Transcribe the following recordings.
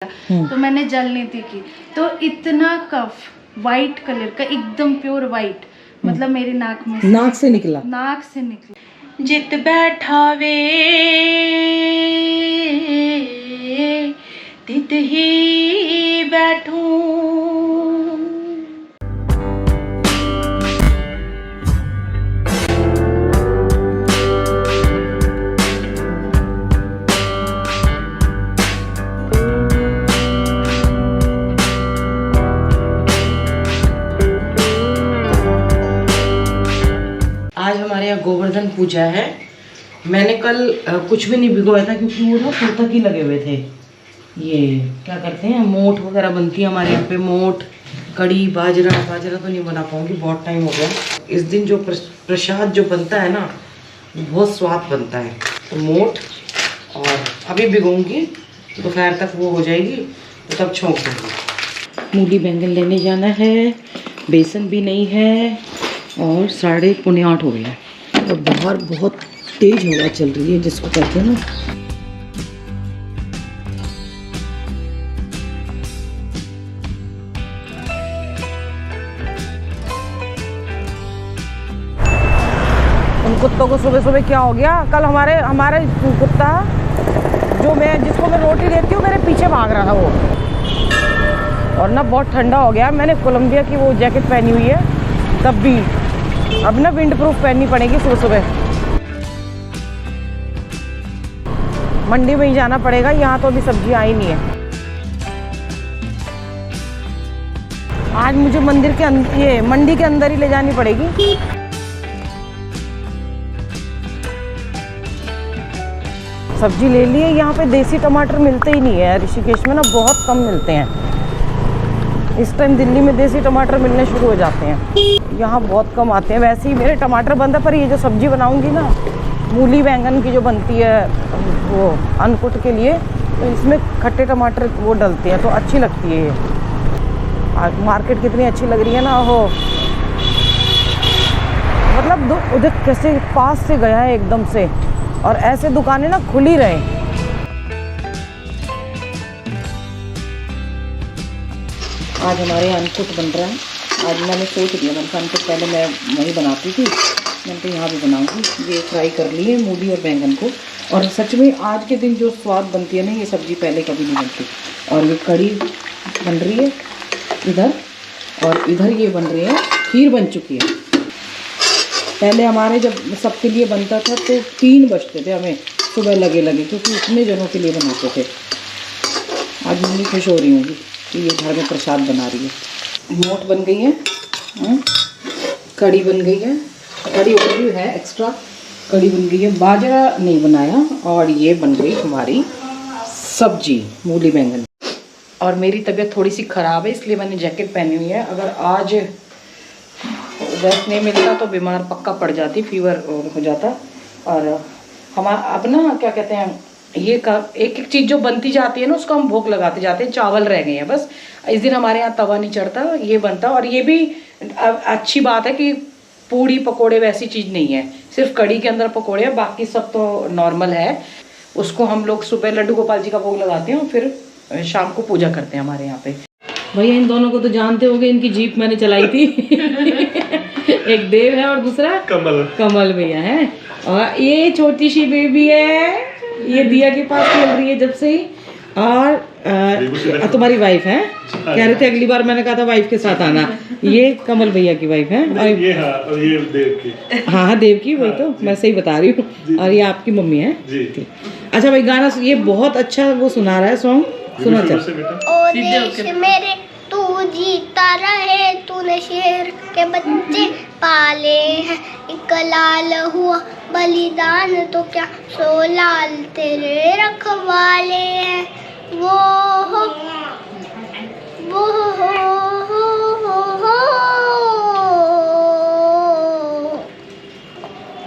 तो मैंने जल नीति की तो इतना कफ वाइट कलर का एकदम प्योर वाइट, मतलब मेरी नाक में नाक से निकला। जित बैठा वे तित ही बैठूं। आज हमारे यहाँ गोवर्धन पूजा है। मैंने कल कुछ भी नहीं भिगोया था क्योंकि वो ना पुस्तक ही लगे हुए थे। ये क्या करते हैं, मोठ वगैरह बनती है हमारे यहाँ पे, मोठ कड़ी बाजरा तो नहीं बना पाऊंगी, बहुत टाइम हो गया। इस दिन जो प्रसाद जो बनता है ना बहुत स्वाद बनता है। तो मोठ और अभी भिगोऊंगी तो दोपहर तक वो हो जाएगी तो तब छोंक दूँगी। मूली बैंगन लेने जाना है, बेसन भी नहीं है और 7:45 हो गया और बाहर बहुत तेज हवा चल रही है जिसको कहते हैं ना। उन कुत्तों को सुबह सुबह क्या हो गया, कल हमारे कुत्ता जिसको मैं रोटी देती हूँ मेरे पीछे भाग रहा था वो। और ना बहुत ठंडा हो गया, मैंने कोलंबिया की वो जैकेट पहनी हुई है तब भी, अब ना विंड प्रूफ पहननी पड़ेगी सुबह सुबह। मंडी में ही जाना पड़ेगा, यहाँ तो अभी सब्जी आई नहीं है। आज मुझे मंदिर के ये मंडी के अंदर ही ले जानी पड़ेगी। सब्जी ले लिए। यहाँ पे देसी टमाटर मिलते ही नहीं है ऋषिकेश में ना, बहुत कम मिलते हैं। इस टाइम दिल्ली में देसी टमाटर मिलने शुरू हो जाते हैं, यहाँ बहुत कम आते हैं। वैसे ही मेरे टमाटर बंद है, पर ये जो सब्जी बनाऊंगी ना मूली बैंगन की जो बनती है वो अन्नकूट के लिए, तो इसमें खट्टे टमाटर वो डलते हैं तो अच्छी लगती है ये। मार्केट कितनी अच्छी लग रही है ना, हो मतलब उधर कैसे पास से गया है एकदम से, और ऐसे दुकानें ना खुली रहे। आज हमारे यहाँ अन्नकूट बन रहा है। आज मैंने सोच लिया, मैंने कहा अन्नकूट पहले मैं वहीं बनाती थी, मैंने तो यहाँ भी बनाऊंगी। ये फ्राई कर लिए मूली और बैंगन को, और सच में आज के दिन जो स्वाद बनती है ना, ये सब्ज़ी पहले कभी नहीं बनती। और ये कड़ी बन रही है इधर, और इधर ये बन रही है, खीर बन चुकी है। पहले हमारे जब सबके लिए बनता था तो 3 बजते थे हमें सुबह लगे क्योंकि इतने जनों के लिए बनाते थे। आज मम्मी खुश हो रही होंगी कि ये घर में प्रसाद बना रही है। मोठ बन गई है, कड़ी बन गई है, कड़ी और भी है एक्स्ट्रा, कड़ी बन गई है, बाजरा नहीं बनाया। और ये बन गई हमारी सब्जी मूली बैंगन। और मेरी तबीयत थोड़ी सी ख़राब है इसलिए मैंने जैकेट पहनी हुई है। अगर आज रेस्ट नहीं मिलता तो बीमार पक्का पड़ जाती, फीवर हो जाता। और अब ना क्या कहते हैं, ये एक चीज़ जो बनती जाती है ना उसको हम भोग लगाते जाते हैं। चावल रह गए हैं बस, इस दिन हमारे यहाँ तवा नहीं चढ़ता, ये बनता। और ये भी अच्छी बात है कि पूड़ी पकोड़े वैसी चीज़ नहीं है, सिर्फ कड़ी के अंदर पकोड़े हैं, बाकी सब तो नॉर्मल है। उसको हम लोग सुबह लड्डू गोपाल जी का भोग लगाते हैं और फिर शाम को पूजा करते हैं हमारे यहाँ पे। भैया इन दोनों को तो जानते होंगे, इनकी जीप मैंने चलाई थी। एक देव है और दूसरा कमल भैया है। और ये छोटी सी बेबी है, ये दिया के पास खेल रही है जब से ही। और तुम्हारी वाइफ है, कह रहे थे अगली बार, मैंने कहा था वाइफ के साथ आना। ये कमल भैया की वाइफ है, और ये देव की। हाँ देव की, वही तो मैं सही बता रही हूँ। और ये आपकी मम्मी है। अच्छा भाई, गाना ये बहुत अच्छा वो सुना रहा है, सॉन्ग सुना चल। मेरे तू जीता रहे, तूने शेर के बच्चे पाले हैं, एक लाल हुआ बलिदान तो क्या 100 लाल तेरे रखवाले हैं। वो हो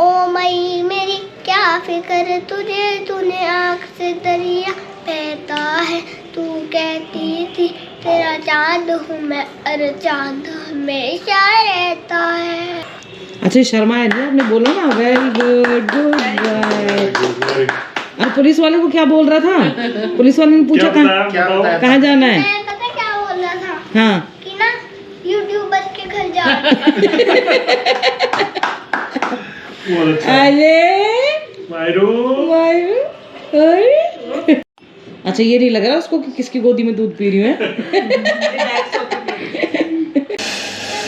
ओ मई मेरी क्या फिक्र तुझे, तूने आँख से दरिया बहता है। तू कहती थी तेरा चांद हूँ मैं, अरे चांद हमेशा रहता है। अच्छा शर्मा है ना, आपने बोला ना वेरी गुड, गुड बाय। और पुलिस वाले को क्या बोल रहा था? पुलिस वाले ने पूछा कहाँ जाना है? मैं पता क्या बोल रहा था हाँ कि ना यूट्यूबर के घर जा। अच्छा ये नहीं लग रहा उसको कि किसकी गोदी में दूध पी रही हूँ।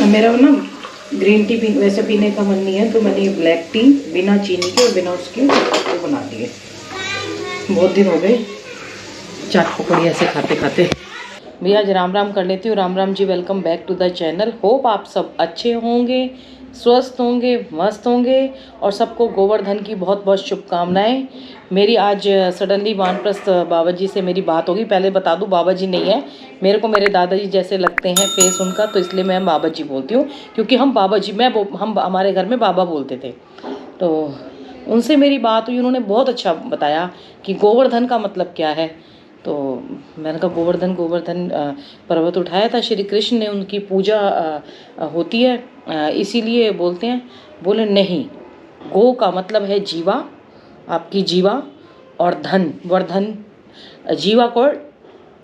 मेरा ना ग्रीन टी वैसे पीने का मन नहीं है, तो मैंने ये ब्लैक टी बिना चीनी के और बिना उसके वो बना दिए। बहुत दिन हो गए चाट पकौड़ी ऐसे खाते खाते। भैया आज राम राम कर लेती हूँ। Ram Ram ji, welcome back to the channel. Hope आप सब अच्छे होंगे, स्वस्थ होंगे, मस्त होंगे और सबको गोवर्धन की बहुत बहुत शुभकामनाएं। मेरी आज सडनली वानप्रस्थ बाबा जी से मेरी बात होगी। पहले बता दूं बाबा जी नहीं है, मेरे को मेरे दादाजी जैसे लगते हैं फेस उनका, तो इसलिए मैं बाबा जी बोलती हूँ, क्योंकि हम बाबा जी हम हमारे घर में बाबा बोलते थे। तो उनसे मेरी बात हुई, उन्होंने बहुत अच्छा बताया कि गोवर्धन का मतलब क्या है। तो मैंने कहा गोवर्धन पर्वत उठाया था श्री कृष्ण ने, उनकी पूजा होती है इसीलिए बोलते हैं। बोले नहीं, गो का मतलब है जीवा, आपकी जीवा, और धन वर्धन। जीवा को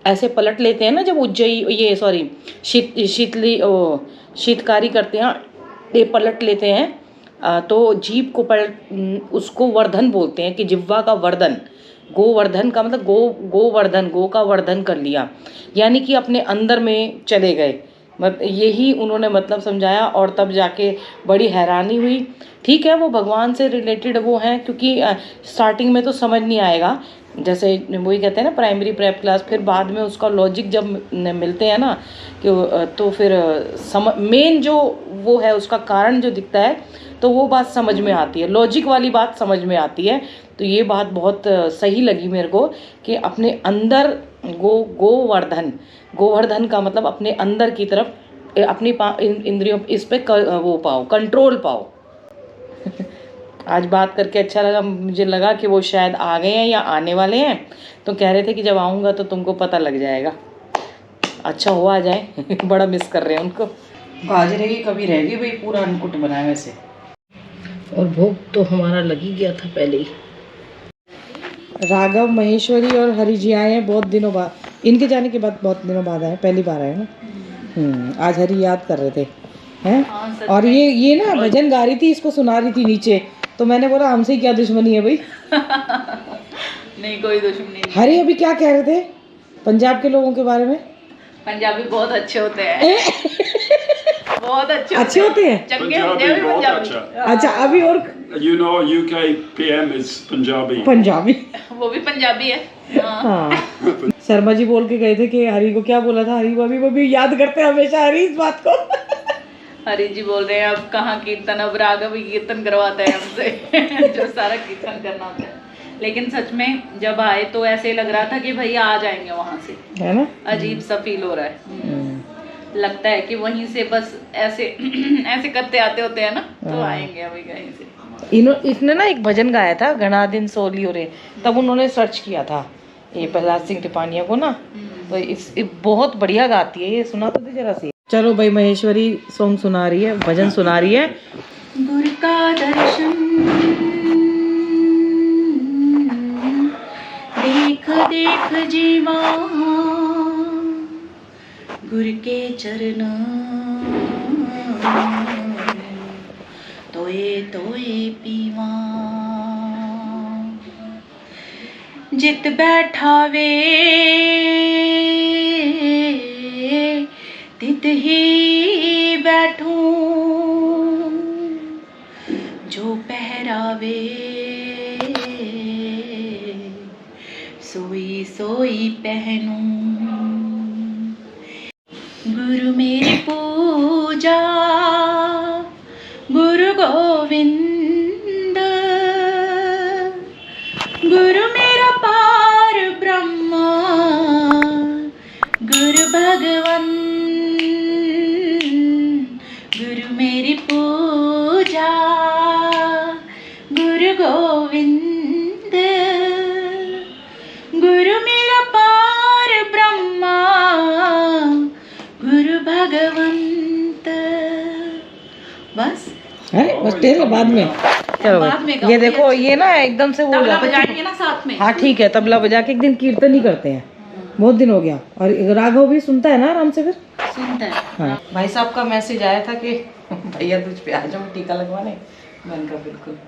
ऐसे पलट लेते हैं ना जब शीतकारी करते हैं, ये पलट लेते हैं तो जीभ को उसको वर्धन बोलते हैं कि जिह्वा का वर्धन। गोवर्धन का मतलब गोवर्धन, गो का वर्धन कर लिया, यानी कि अपने अंदर में चले गए। यही उन्होंने मतलब समझाया और तब जाके बड़ी हैरानी हुई। ठीक है वो भगवान से रिलेटेड वो हैं, क्योंकि स्टार्टिंग में तो समझ नहीं आएगा, जैसे वही कहते हैं ना प्राइमरी प्रेप क्लास, फिर बाद में उसका लॉजिक जब मिलते हैं ना कि तो फिर मेन जो वो है उसका कारण जो दिखता है तो वो बात समझ में आती है, लॉजिक वाली बात समझ में आती है। तो ये बात बहुत सही लगी मेरे को कि अपने अंदर गोवर्धन का मतलब अपने अंदर की तरफ अपनी इंद्रियों इस पे वो पाओ, कंट्रोल पाओ। आज बात करके अच्छा लगा, मुझे लगा कि वो शायद आ गए हैं या आने वाले हैं, तो कह रहे थे कि जब आऊँगा तो तुमको पता लग जाएगा। अच्छा हो आ जाए। बड़ा मिस कर रहे हैं उनको। आज रहेगी कभी रहेगी भाई, पूरा अन्नकूट बनाया वैसे। और भोग तो हमारा लग ही गया था पहले ही। राघव, महेश्वरी और हरि जी आए हैं बहुत दिनों बाद, इनके जाने के बाद बहुत दिनों बाद आए, पहली बार आए ना। आज हरि याद कर रहे थे हैं। और ये ना भजन गा रही थी, इसको सुना रही थी नीचे, तो मैंने बोला हमसे क्या दुश्मनी है भाई। नहीं कोई दुश्मनी नहीं। हरि अभी क्या कह रहे थे पंजाब के लोगों के बारे में? पंजाबी बहुत अच्छे होते हैं। बहुत अच्छे होते हैं। चंगे होते हैं बहुत पंजाबी। अच्छा अभी और You know, UK PM is Punjabi. Punjabi, वो भी पंजाबी है। हाँ। शर्मा जी बोल के गए थे कि हरि को क्या बोला था, हरि भाभी याद करते हैं हमेशा हरि इस बात को। हरि जी बोल रहे हैं अब कहाँ कीर्तन, अब राघव ही कीर्तन करवाता है हमसे। जो सारा कीर्तन करना होता है। लेकिन सच में जब आए तो ऐसे लग रहा था कि भैया आ जाएंगे वहाँ से, है ना, अजीब सा फील हो रहा है। लगता है कि वहीं से बस ऐसे ऐसे करते आते होते हैं ना, तो आएंगे अभी कहीं से। इसने ना एक भजन गाया था घना दिन सोली हो रहे, तब उन्होंने सर्च किया था ये प्रहलाद सिंह टिपानिया को ना, तो बहुत बढ़िया गाती है ये, सुना तो जरा सी। चलो भाई महेश्वरी सॉन्ग सुना रही है, भजन सुना रही है। गुरु का दर्शन देख देख जीवा, गुरु के चरण तोए तोए पीवा। जित बैठा वे तित ही बैठूं, जो पहरावे सोई सोई पहनूं। गुरु मेरी पूजा गुरु गोविंद, गुरु मेरा पार ब्रह्म, गुरु भगवन। गुरु मेरी पूजा गुरु गोविंद, गुरु मेरा पार ब्रह्मा, गुरु भगवंत। बस बस तेरे बाद में चलो बाद में भाई, ये देखो ये ना एकदम से वो हो तबला जाता है। बजाएंगे ना साथ में। हाँ ठीक है, तबला बजा के एक दिन कीर्तन ही करते हैं, बहुत दिन हो गया। और राघव भी सुनता है ना आराम से फिर। सुनता है। हाँ भाई साहब का मैसेज आया था कि भैया तुझ पे आ जाओ टीका लगवाने। मैंने कहा बिल्कुल।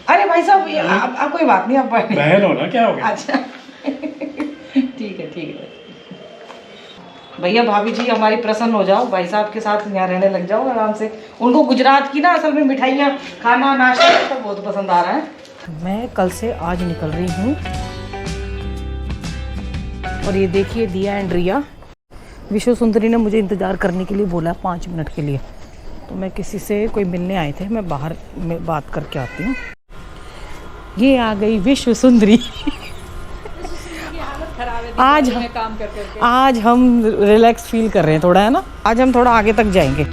अरे भाई साहब आप कोई बात नहीं, आप बहन हो ना, क्या हो गया? अच्छा ठीक है भैया भाभी जी हमारी प्रसन्न हो जाओ, भाई साहब के साथ यहाँ रहने लग जाओ आराम से। उनको गुजरात की ना असल में मिठाइयाँ खाना नाश्ता सब बहुत पसंद आ रहा है। मैं कल से आज निकल रही हूँ। और ये देखिए दिया एंड रिया, विश्व सुंदरी ने मुझे इंतज़ार करने के लिए बोला 5 मिनट के लिए। तो मैं किसी से कोई मिलने आए थे, मैं बाहर में बात करके आती हूँ। ये आ गई विश्व सुंदरी। आज हम रिलैक्स फील कर रहे हैं थोड़ा, है ना। आज हम थोड़ा आगे तक जाएंगे।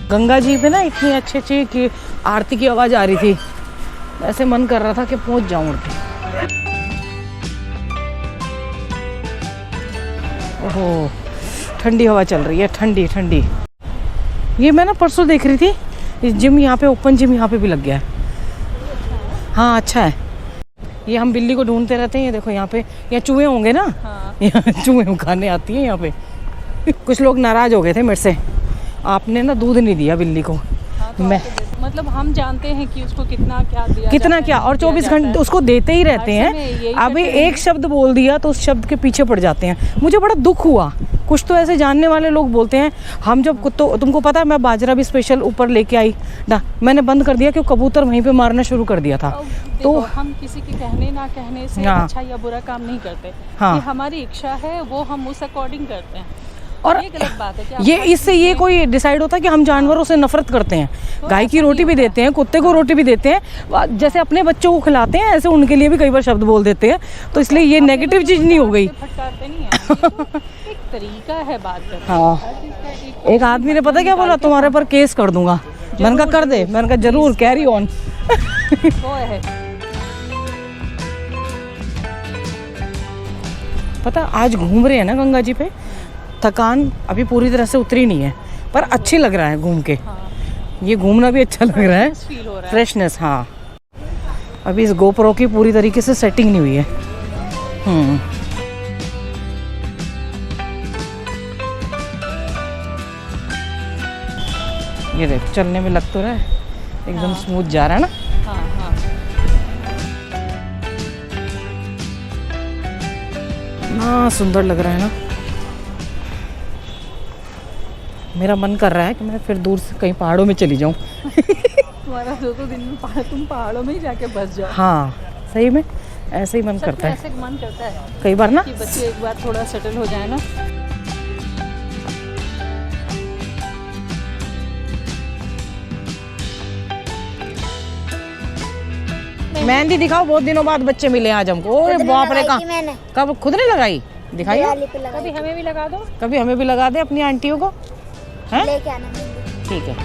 गंगा जी पे ना इतनी अच्छी कि आरती की आवाज़ आ रही थी, ऐसे मन कर रहा था कि पहुंच जाऊं उड़ के। ओहो ठंडी हवा चल रही है, ठंडी ठंडी। ये मैं ना परसों देख रही थी, जिम यहाँ पे, ओपन जिम यहाँ पे भी लग गया है। हाँ अच्छा है। ये हम बिल्ली को ढूंढते रहते हैं, ये देखो यहाँ पे, यहाँ चूहे होंगे ना। हाँ। यहाँ चूहे खाने आती है यहाँ पे। कुछ लोग नाराज हो गए थे मेरे से, आपने ना दूध नहीं दिया बिल्ली को। हाँ, तो मैं मतलब हम जानते हैं कि उसको कितना क्या दिया, कितना क्या, और 24 घंटे उसको देते ही रहते हैं। अभी एक शब्द बोल दिया तो उस शब्द के पीछे पड़ जाते हैं। मुझे बड़ा दुख हुआ। कुछ तो ऐसे जानने वाले लोग बोलते हैं, हम जब कुत्तों, तुमको पता है मैं बाजरा भी स्पेशल ऊपर लेके आई ना, मैंने बंद कर दिया, क्योंकि कबूतर वहीं पे मारना शुरू कर दिया था। तो हम किसी के कहने ना कहने से अच्छा या बुरा काम नहीं करते। हाँ। ये हमारी इच्छा है, वो हम उस अकॉर्डिंग करते हैं। और ये गलत बात है क्या? ये इससे ये कोई डिसाइड होता है कि हम जानवरों से नफरत करते हैं। गाय की रोटी भी देते हैं, कुत्ते को रोटी भी देते हैं, जैसे अपने बच्चों को खिलाते हैं ऐसे उनके लिए भी कई बार शब्द बोल देते हैं। तो इसलिए ये नेगेटिव चीज नहीं हो गई। फटकारते नहीं है, एक तरीका है बात करने का। हाँ एक आदमी ने पता क्या बोला, तुम्हारे पर केस कर दूंगा। मैंने कहा कर दे, मैंने कहा जरूर, कैरी ऑन। वो है। पता आज घूम रहे हैं ना गंगा जी पे, थकान अभी पूरी तरह से उतरी नहीं है, पर अच्छी लग रहा है घूम के। ये घूमना भी अच्छा लग रहा है, फील हो रहा है, फ्रेशनेस। हाँ अभी इस गोप्रो की पूरी तरीके से सेटिंग नहीं हुई है। ये देख चलने में लग तो रहा है, एकदम स्मूथ जा रहा है ना। हाँ हाँ। हाँ सुंदर लग रहा है ना। मेरा मन कर रहा है कि मैं फिर दूर से कहीं पहाड़ों में चली जाऊं। तुम्हारा दो दिन में तुम पहाड़ों में ही जाके बस जाओ। हाँ सही में ऐसे ही मन करता है, ऐसे मन करता है कई बार ना कि बच्चे एक बार थोड़ा सेटल हो जाए ना। मेहंदी दिखाओ, बहुत दिनों बाद बच्चे मिले आज हमको। ओए बाप रे, कहाँ कब खुद ने लगाई? दिखाइए। कभी हमें भी लगा दो, कभी हमें भी लगा दे अपनी आंटियों को, हैं? लेके आना। ठीक है।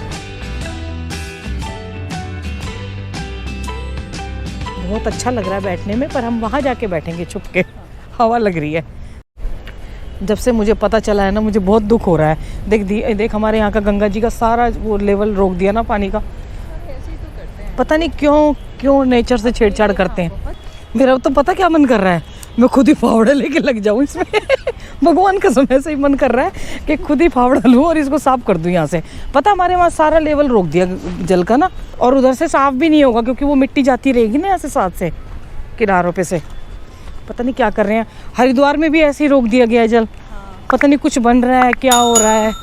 बहुत अच्छा लग रहा है बैठने में, पर हम वहाँ जाके बैठेंगे छुप के, हवा लग रही है। जब से मुझे पता चला है ना, मुझे बहुत दुख हो रहा है। देख हमारे यहाँ का गंगा जी का सारा वो लेवल रोक दिया ना पानी का। पता नहीं क्यों नेचर से छेड़छाड़ करते हैं। मेरा तो पता क्या मन कर रहा है, मैं खुद ही फावड़ा लेके लग जाऊं इसमें। भगवान कसम ऐसे ही मन कर रहा है कि खुद ही फावड़ा लूं और इसको साफ कर दूं यहाँ से। पता हमारे वहाँ सारा लेवल रोक दिया जल का ना, और उधर से साफ भी नहीं होगा क्योंकि वो मिट्टी जाती रहेगी ना ऐसे साथ से किनारों पे से। पता नहीं क्या कर रहे हैं। हरिद्वार में भी ऐसे ही रोक दिया गया है जल। पता नहीं कुछ बन रहा है, क्या हो रहा है,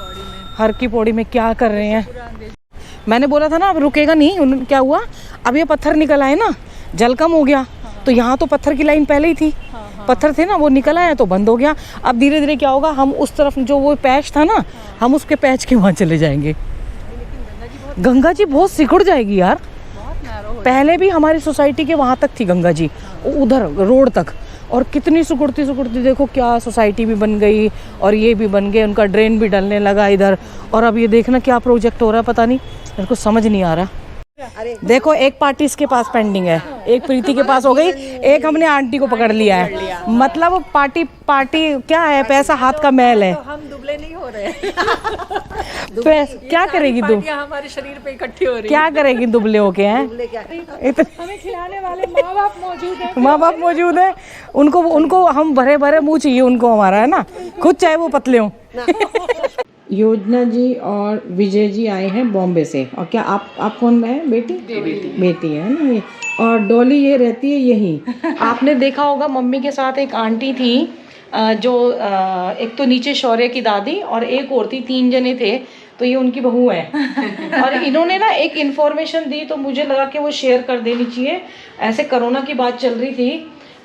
हर की पौड़ी में क्या कर रहे हैं। मैंने बोला था ना अब रुकेगा नहीं, उन्होंने क्या हुआ, अब ये पत्थर निकल आए ना, जल कम हो गया। तो यहाँ तो पत्थर की लाइन पहले ही थी, पत्थर थे ना, वो निकल आए तो बंद हो गया। अब धीरे धीरे क्या होगा, हम उस तरफ जो वो पैच था ना, हम उसके पैच के वहाँ चले जाएंगे। गंगा जी बहुत सिकुड़ जाएगी यार। पहले भी हमारी सोसाइटी के वहाँ तक थी गंगा जी, उधर रोड तक, और कितनी सिकुड़ती देखो क्या सोसाइटी भी बन गई और ये भी बन गए, उनका ड्रेन भी डलने लगा इधर। और अब ये देखना क्या प्रोजेक्ट हो रहा है, पता नहीं, मेरे को समझ नहीं आ रहा। देखो एक पार्टी इसके पास पेंडिंग है, एक प्रीति के पास हो गई, एक हमने आंटी को पकड़ लिया है। मतलब पार्टी क्या है, पैसा हाथ का मैल है। दुबले नहीं हो रहे क्या करेगी तू? हमारे शरीर पे इकट्ठी हो रही क्या करेगी दुबले होके हैं? हमें खिलाने वाले माँ बाप मौजूद हैं। माँ बाप मौजूद है, उनको हम भरे भरे मुंह चाहिए उनको हमारा, है ना, खुद चाहे वो पतले हों। योजना जी और विजय जी आए हैं बॉम्बे से। और क्या आप कौन है? बेटी बेटी है ना ये। और डॉली ये रहती है यहीं। आपने देखा होगा मम्मी के साथ एक आंटी थी जो एक तो नीचे शौर्य की दादी और एक और थी, 3 जने थे, तो ये उनकी बहू है। और इन्होंने ना एक इन्फॉर्मेशन दी तो मुझे लगा कि वो शेयर कर देनी चाहिए। ऐसे कोरोना की बात चल रही थी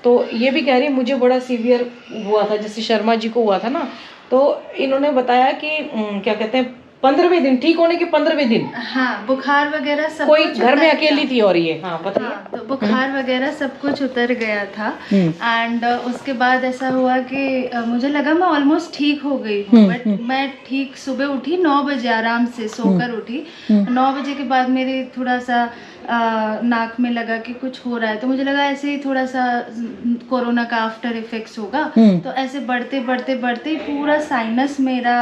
तो ये भी कह रही मुझे बड़ा सीवियर हुआ था, जैसे शर्मा जी को हुआ था ना, तो इन्होंने बताया कि क्या कहते हैं 15वें दिन, ठीक होने के 15वें दिन, हाँ, बुखार वगैरह सब कोई कुछ घर में उतर अकेली गया। थी और ये पता हाँ, तो बुखार वगैरह सब कुछ उतर गया था। एंड उसके बाद ऐसा हुआ कि मुझे लगा मैं ऑलमोस्ट ठीक हो गई हूँ, बट मैं ठीक सुबह उठी 9 बजे आराम से सोकर उठी। 9 बजे के बाद मेरे थोड़ा सा नाक में लगा कि कुछ हो रहा है, तो मुझे लगा ऐसे ही थोड़ा सा कोरोना का आफ्टर इफेक्ट्स होगा। तो ऐसे बढ़ते बढ़ते बढ़ते पूरा साइनस मेरा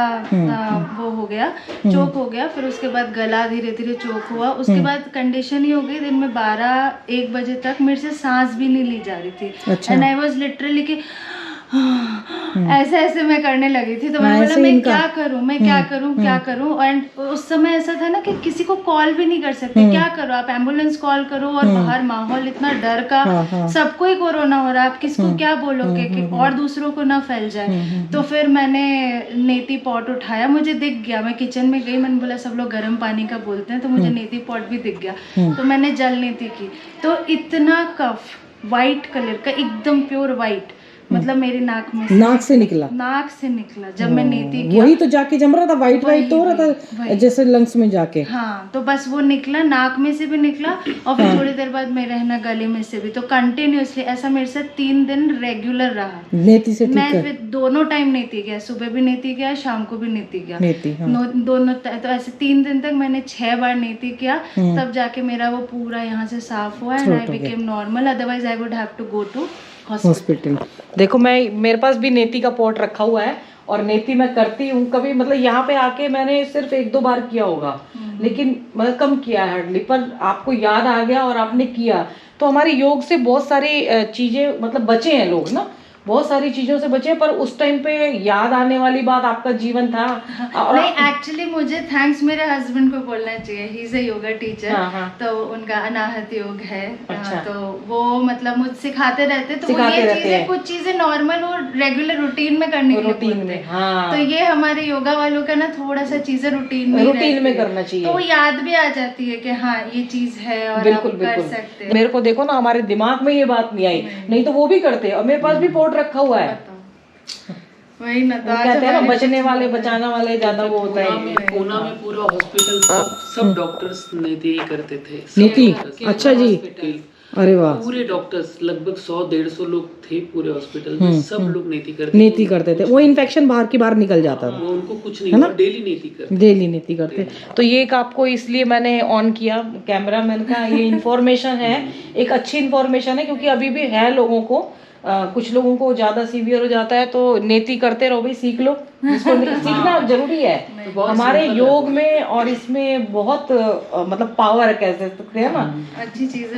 वो हो गया, चोक हो गया। फिर उसके बाद गला धीरे धीरे चोक हुआ। उसके बाद कंडीशन ही हो गई दिन में 12-1 बजे तक मेरे से सांस भी नहीं ली जा रही थी। एंड आई वाज लिटरली कि ऐसे ऐसे मैं करने लगी थी। तो मैंने बोला मैं क्या करूं, मैं क्या करूं, क्या करूं। एंड उस समय ऐसा था ना कि किसी को कॉल भी नहीं कर सकते, क्या करो आप, एम्बुलेंस कॉल करो, और बाहर माहौल इतना डर का, सबको ही कोरोना हो रहा है, आप किसको क्या बोलोगे कि और दूसरों को ना फैल जाए। तो फिर मैंने नेती पॉट उठाया, मुझे दिख गया, मैं किचन में गई, मैंने बोला सब लोग गर्म पानी का बोलते हैं, तो मुझे नेती पॉट भी दिख गया। तो मैंने जल नीति की, तो इतना कफ वाइट कलर का, एकदम प्योर वाइट, मतलब मेरी नाक से निकला जब मैं नीति किया। वही तो जाके जम रहा था, वाइट तो हो रहा था जैसे लंग्स में जाके। हाँ, तो बस वो निकला, नाक में से भी निकला, और फिर थोड़ी देर बाद मेरे रहना गले में से भी। तो कंटिन्यूअसली ऐसा मेरे साथ 3 दिन रेगुलर रहा। नेति से ठीक मैं है। फिर दोनों टाइम नीति गया, सुबह भी नीति गया, शाम को भी नीति गया, दोनों। तो ऐसे 3 दिन तक मैंने 6 बार नीति किया, तब जाके मेरा वो पूरा यहाँ से साफ हुआ and I became normal. Otherwise I would have to go to hospital. देखो मेरे पास भी नेति का पॉट रखा हुआ है और नेति मैं करती हूँ कभी, मतलब यहाँ पे आके मैंने सिर्फ 1-2 बार किया होगा, लेकिन मतलब कम किया है हार्डली। पर आपको याद आ गया और आपने किया, तो हमारे योग से बहुत सारी चीजें मतलब बचे हैं लोग ना, बहुत सारी चीजों से बचे। पर उस टाइम पे याद आने वाली बात आपका जीवन था। और नहीं, एक्चुअली मुझे थैंक्स मेरे हस्बैंड को बोलना चाहिए, he is a yoga teacher. तो उनका अनाहत योग है। अच्छा। तो वो मतलब मुझे सिखाते रहते, तो वो ये चीजें, कुछ चीजें नॉर्मल और रेगुलर रूटीन में करने के लिए बोलते हैं। तो ये हमारे योगा वालों का ना थोड़ा सा चीजें रूटीन में करना चाहिए, तो वो याद भी आ जाती है कि हाँ ये चीज है और आप कर सकते हैं। मेरे को देखो ना, हमारे दिमाग में ये बात नहीं आई, नहीं तो वो भी करते। और मेरे पास भी पोर्ट रखा हुआ है, वही ना, तो कहते हैं ना बचने वाले बचाने वाले ज्यादा वो होता है। पूना में पूरा हॉस्पिटल सब डॉक्टर्स नीति ही करते थे। नीति? अच्छा जी, अरे वाह। पूरे डॉक्टर्स लगभग 100-150 लोग थे पूरे हॉस्पिटल में, सब लोग नीति करते थे। वो इन्फेक्शन बाहर की बाहर निकल जाता था, वो उनको कुछ नहीं हुआ, डेली नीति करते। तो ये एक आपको इसलिए मैंने ऑन किया कैमरा, मैंने कहा ये इन्फॉर्मेशन है, एक अच्छी इन्फॉर्मेशन है, क्योंकि अभी भी है लोगों को कुछ लोगों को ज्यादा सीवियर हो जाता है, तो नेति करते रहो भाई, सीख लो, जिसको सीखना जरूरी है। हमारे योग में और इसमें बहुत मतलब पावर कह सकते हैं ना,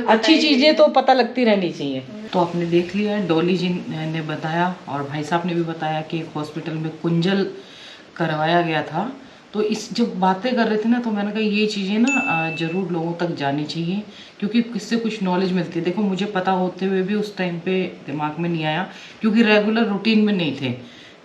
अच्छी चीजें तो पता लगती रहनी चाहिए। तो आपने देख लिया, डॉली जी ने बताया और भाई साहब ने भी बताया कि एक हॉस्पिटल में कुंजल करवाया गया था। तो इस जब बातें कर रहे थे ना, तो मैंने कहा ये चीज़ें ना ज़रूर लोगों तक जानी चाहिए, क्योंकि इससे कुछ नॉलेज मिलती है। देखो मुझे पता होते हुए भी उस टाइम पे दिमाग में नहीं आया, क्योंकि रेगुलर रूटीन में नहीं थे।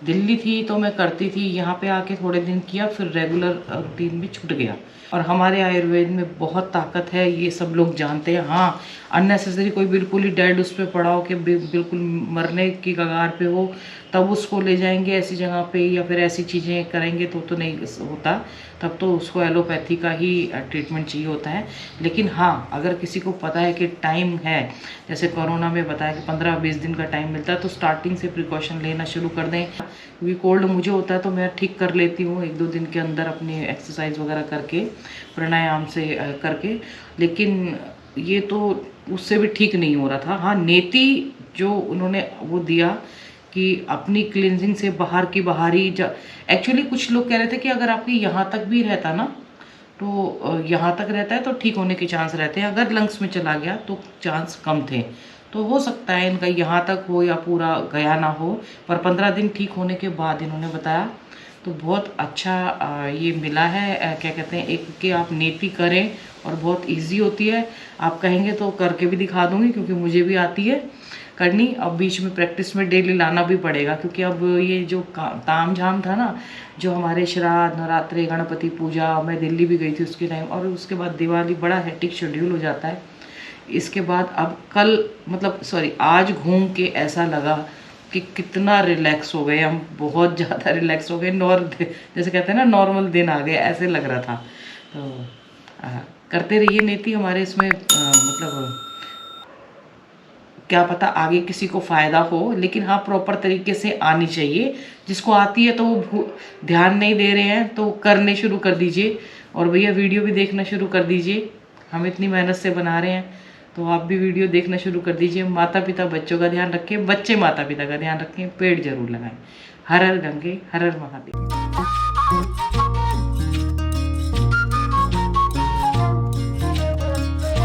दिल्ली थी तो मैं करती थी, यहाँ पे आके थोड़े दिन किया, फिर रेगुलर रूटीन भी छूट गया। और हमारे आयुर्वेद में बहुत ताकत है, ये सब लोग जानते हैं। हाँ, अननेसेसरी कोई बिल्कुल ही डेड उस पर पड़ा हो कि बिल्कुल मरने की कगार पे हो, तब उसको ले जाएंगे ऐसी जगह पे या फिर ऐसी चीज़ें करेंगे तो नहीं होता, तब तो उसको एलोपैथी का ही ट्रीटमेंट चाहिए होता है। लेकिन हाँ, अगर किसी को पता है कि टाइम है, जैसे कोरोना में बताया कि 15-20 दिन का टाइम मिलता है, तो स्टार्टिंग से प्रिकॉशन लेना शुरू कर दें। क्योंकि कोल्ड मुझे होता है तो मैं ठीक कर लेती हूँ 1-2 दिन के अंदर अपनी एक्सरसाइज वगैरह करके, प्राणायाम से करके। लेकिन ये तो उससे भी ठीक नहीं हो रहा था। हाँ, नेति जो उन्होंने वो दिया कि अपनी क्लिनजिंग से बाहर की बाहर ही एक्चुअली कुछ लोग कह रहे थे कि अगर आपके यहाँ तक भी रहता ना तो यहाँ तक रहता है तो ठीक होने के चांस रहते हैं, अगर लंग्स में चला गया तो चांस कम थे। तो हो सकता है इनका यहाँ तक हो या पूरा गया ना हो, पर 15 दिन ठीक होने के बाद इन्होंने बताया तो बहुत अच्छा ये मिला है। क्या कहते हैं, एक कि आप नेति करें और बहुत इजी होती है। आप कहेंगे तो करके भी दिखा दूंगी क्योंकि मुझे भी आती है करनी। अब बीच में प्रैक्टिस में डेली लाना भी पड़ेगा क्योंकि अब ये जो ताम झाम था ना, जो हमारे श्राद्ध, नवरात्रि, गणपति पूजा, मैं दिल्ली भी गई थी उसके टाइम, और उसके बाद दिवाली, बड़ा हेक्टिक शेड्यूल हो जाता है। इसके बाद अब कल मतलब सॉरी आज घूम के ऐसा लगा कि कितना रिलैक्स हो गए हम, बहुत ज़्यादा रिलैक्स हो गए। जैसे कहते हैं ना नॉर्मल दिन आ गए, ऐसे लग रहा था। तो करते रहिए नीति हमारे इसमें, मतलब क्या पता आगे किसी को फ़ायदा हो, लेकिन हाँ प्रॉपर तरीके से आनी चाहिए। जिसको आती है तो वो ध्यान नहीं दे रहे हैं तो करने शुरू कर दीजिए, और भैया वीडियो भी देखना शुरू कर दीजिए। हम इतनी मेहनत से बना रहे हैं तो आप भी वीडियो देखना शुरू कर दीजिए। माता पिता बच्चों का ध्यान रखें, बच्चे माता पिता का ध्यान रखें, पेड़ जरूर लगाएं। हर हर गंगे, हर हर महादेव।